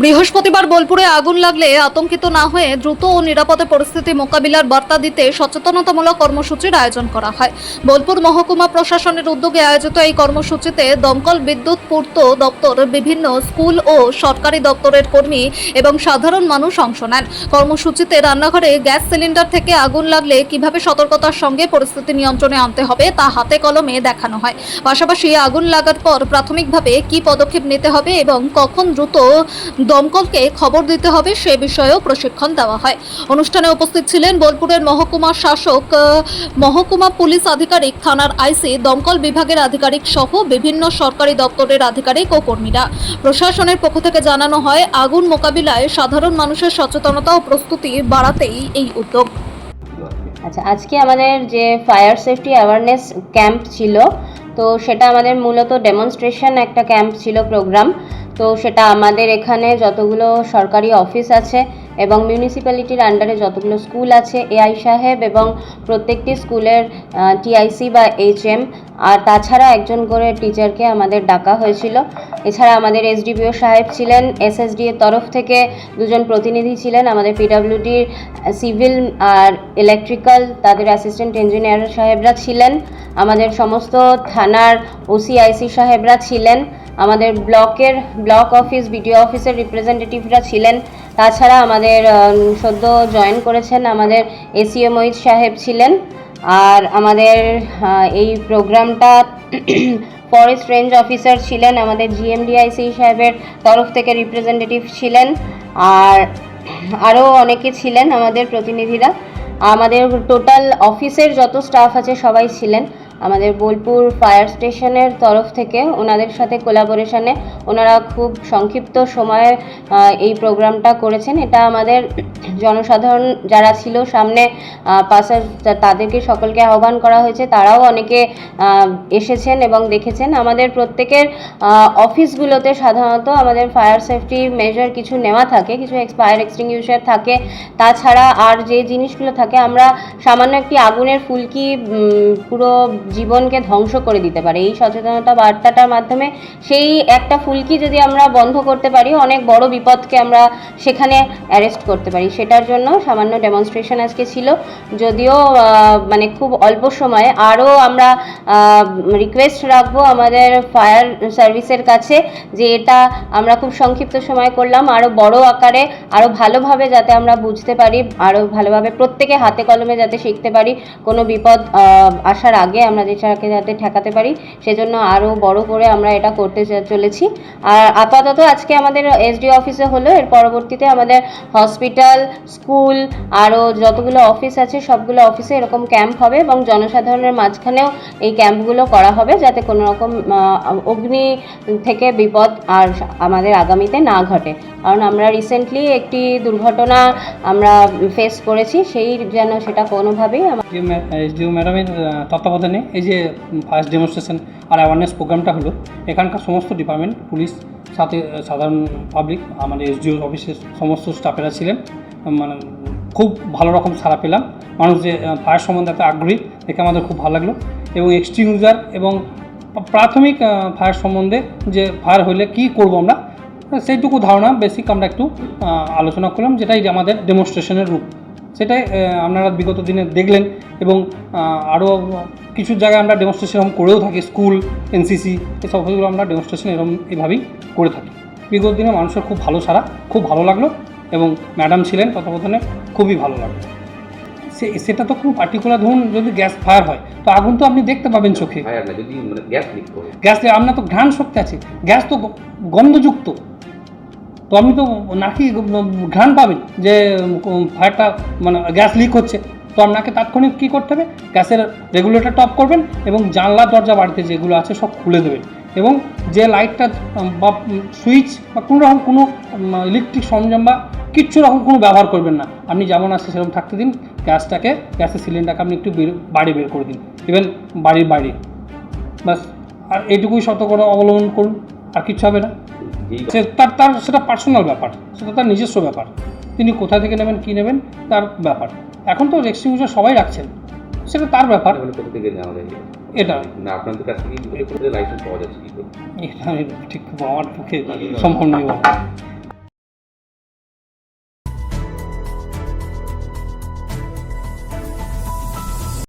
বৃহস্পতিবার বোলপুরে আগুন লাগলে আতঙ্কিত না হয়ে দ্রুত ও নিরাপদে পরিস্থিতি মোকাবিলার বার্তা দিতে সচেতনতামূলক কর্মসূচির আয়োজন করা হয়। বোলপুর মহকুমা প্রশাসনের উদ্যোগে আয়োজিত এই কর্মসূচিতে দমকল, বিদ্যুৎ, পূর্ত দপ্তর, বিভিন্ন স্কুল ও সরকারি দপ্তরের কর্মী এবং সাধারণ মানুষ অংশ নেন। কর্মসূচিতে রান্নাঘরে গ্যাস সিলিন্ডার থেকে আগুন লাগলে কিভাবে সতর্কতার সঙ্গে পরিস্থিতি নিয়ন্ত্রণে আনতে হবে তা হাতে কলমে দেখানো হয়। পাশাপাশি আগুন লাগার পর প্রাথমিকভাবে কী পদক্ষেপ নিতে হবে এবং কখন দ্রুত দমকলকে খবর দিতে হবে সে বিষয়েও প্রশিক্ষণ দেওয়া হয়। অনুষ্ঠানে উপস্থিত ছিলেন বোলপুরের মহকুমা শাসক, মহকুমা পুলিশ আধিকারিক, থানার আইসি, দমকল বিভাগের আধিকারিক সহ বিভিন্ন সরকারি দপ্তরের আধিকারিক ও কর্মীরা। প্রশাসনের পক্ষ থেকে জানানো হয়, আগুন মোকাবিলায় সাধারণ মানুষের সচেতনতা ও প্রস্তুতি বাড়াতেই এই উদ্যোগ। আচ্ছা, আজকে আমাদের যে ফায়ার সেফটি অ্যাওয়ারনেস ক্যাম্প ছিল, তো সেটা আমাদের মূলত ডেমনস্ট্রেশন একটা ক্যাম্প ছিল, প্রোগ্রাম। তো সেটা আমাদের এখানে যতগুলো সরকারি অফিস আছে এবং মিউনিসিপ্যালিটির আন্ডারে যতগুলো স্কুল আছে, এআই সাহেব এবং প্রত্যেকটি স্কুলের টিআইসি বা এইচএম, আর তাছাড়া একজন করে টিচারকে আমাদের ডাকা হয়েছিল। এছাড়া আমাদের এসডিপিও সাহেব ছিলেন, এসএসডি এর তরফ থেকে দুজন প্রতিনিধি ছিলেন, আমাদের পিডব্লিউডির সিভিল আর ইলেকট্রিক্যাল তাদের অ্যাসিস্ট্যান্ট ইঞ্জিনিয়ার সাহেবরা ছিলেন, আমাদের সমস্ত থানার ওসিআইসি সাহেবরা ছিলেন, আমাদের ব্লক অফিস, বিডিও অফিসের রিপ্রেজেন্টেটিভরা ছিলেন। তাছাড়া আমাদের সদ্য জয়েন করেছেন আমাদের এসিও মহিত সাহেব ছিলেন। আর আমাদের এই প্রোগ্রামটা ফরেস্ট রেঞ্জ অফিসার ছিলেন, আমাদের জিএমডিআইসি সাহেবের তরফ থেকে রিপ্রেজেন্টেটিভ ছিলেন, আর আরও অনেকে ছিলেন আমাদের প্রতিনিধিরা। আমাদের টোটাল অফিসের যত স্টাফ আছে সবাই ছিলেন। আমাদের বোলপুর ফায়ার স্টেশনের তরফ থেকে ওনাদের সাথে কোলাবোরেশনে ওনারা খুব সংক্ষিপ্ত সময়ে এই প্রোগ্রামটা করেছেন। এটা আমাদের জনসাধারণ যারা ছিল সামনে পাশে, তাদেরকে সকলকে আহ্বান করা হয়েছে, তারাও অনেকে এসেছেন এবং দেখেছেন। আমাদের প্রত্যেকের অফিসগুলোতে সাধারণত আমাদের ফায়ার সেফটি মেজার কিছু নেওয়া থাকে, কিছু ফায়ার এক্সটিংগুইশার থাকে। তাছাড়া আর যে জিনিসগুলো থাকে, আমরা সামান্য একটি আগুনের ফুলকি পুরো জীবনকে ধ্বংস করে দিতে পারে। এই সচেতনতা বার্তাটার মাধ্যমে সেই একটা ফুলকি যদি আমরা বন্ধ করতে পারি, অনেক বড় বিপদকে আমরা সেখানে অ্যারেস্ট করতে পারি। সেটার জন্য সামান্য ডেমনস্ট্রেশন আজকে ছিল, যদিও মানে খুব অল্প সময়ে। আরও আমরা রিকোয়েস্ট রাখবো আমাদের ফায়ার সার্ভিসের কাছে যে এটা আমরা খুব সংক্ষিপ্ত সময় করলাম, আরও বড় আকারে, আরও ভালোভাবে যাতে আমরা বুঝতে পারি, আরও ভালোভাবে প্রত্যেকে হাতে কলমে যাতে শিখতে পারি, কোনো বিপদ আসার আগে আমরা যেটাকে যাতে ঠেকাতে পারি, সেজন্য আরও বড় করে আমরা এটা করতে চলেছি। আর আপাতত আজকে আমাদের এসডি অফিসে হলো, এর পরবর্তীতে আমাদের হসপিটাল, স্কুল, আরও যতগুলো অফিস আছে সবগুলো অফিসে এরকম ক্যাম্প হবে এবং জনসাধারণের মাঝখানেও এই ক্যাম্পগুলো করা হবে, যাতে কোনো রকম অগ্নি থেকে বিপদ আর আমাদের আগামীতে না ঘটে। কারণ আমরা রিসেন্টলি একটি দুর্ঘটনা আমরা ফেস করেছি, সেই যেন সেটা কোনোভাবেই এসডিও ম্যাডামের তত্ত্বাবধানে এই যে ফার্স্ট ডেমনস্ট্রেশন আর অ্যাওয়ারনেস প্রোগ্রামটা হলো, এখানকার সমস্ত ডিপার্টমেন্ট, পুলিশ, সাথে সাধারণ পাবলিক, আমাদের এসডিও অফিসের সমস্ত স্টাফেরা ছিলেন। মানে খুব ভালো রকম সাড়া পেলাম। মানুষ যে ফায়ার সম্বন্ধে এত আগ্রহী দেখে আমাদের খুব ভালো লাগলো। এবং এক্সটিংগুইশার এবং প্রাথমিক ফায়ার সম্বন্ধে, যে ফায়ার হলে কী করব আমরা, সেইটুকু ধারণা বেসিক আমরা একটু আলোচনা করলাম, যেটাই আমাদের ডেমনস্ট্রেশনের রূপ। সেটাই আপনারা বিগত দিনে দেখলেন এবং আরও কিছু জায়গায় আমরা ডেমনস্ট্রেশন এরকম করেও থাকি, স্কুল, এনসিসি, এসব অফিসগুলো আমরা ডেমনস্ট্রেশন এইভাবেই করে থাকি। বিগত দিনে মানুষের খুব ভালো সাড়া, খুব ভালো লাগলো এবং ম্যাডাম ছিলেন তত্ত্বাবধানে, খুবই ভালো লাগলো। সেটা তো খুব পার্টিকুলার, ধরুন যদি গ্যাস ফায়ার হয় তো আগুন তো আপনি দেখতে পাবেন চোখে, গ্যাস আপনার তো ঘ্রাণ শক্তি আছে, গ্যাস তো গন্ধযুক্ত, তো আপনি তো নাকি ঘ্রাণ পাবেন যে ফায়ারটা মানে গ্যাস লিক হচ্ছে। তো আপনাকে তাৎক্ষণিক কী করতে হবে, গ্যাসের রেগুলেটরটা অফ করবেন এবং জানলা দরজা বাড়িতে যেগুলো আছে সব খুলে দেবেন এবং যে লাইটটা বা সুইচ বা কোনো রকম কোনো ইলেকট্রিক সরঞ্জাম বা কিচ্ছু রকম কোনো ব্যবহার করবেন না। আপনি যেমন আছে সেরকম থাকতে দিন। গ্যাসের সিলিন্ডারকে আপনি একটু বাড়ি বের করে দিন, ইভেন বাড়ির বাইরে, বাস। আর এইটুকুই সতর্কতা অবলম্বন করুন, আর কিচ্ছু হবে না। তার সেটা পার্সোনাল ব্যাপার, সেটা তার নিজস্ব ব্যাপার, তিনি কোথা থেকে নেবেন, কী নেবেন, তার ব্যাপার। এখন তো এক্সটিংগুইশার সবাই রাখছেন, সেটা তার ব্যাপার। এটা আপনাদের কাছ থেকে লাইসেন্স পাওয়া যাচ্ছে, এটা ঠিক আমার পক্ষে সম্ভব নয়।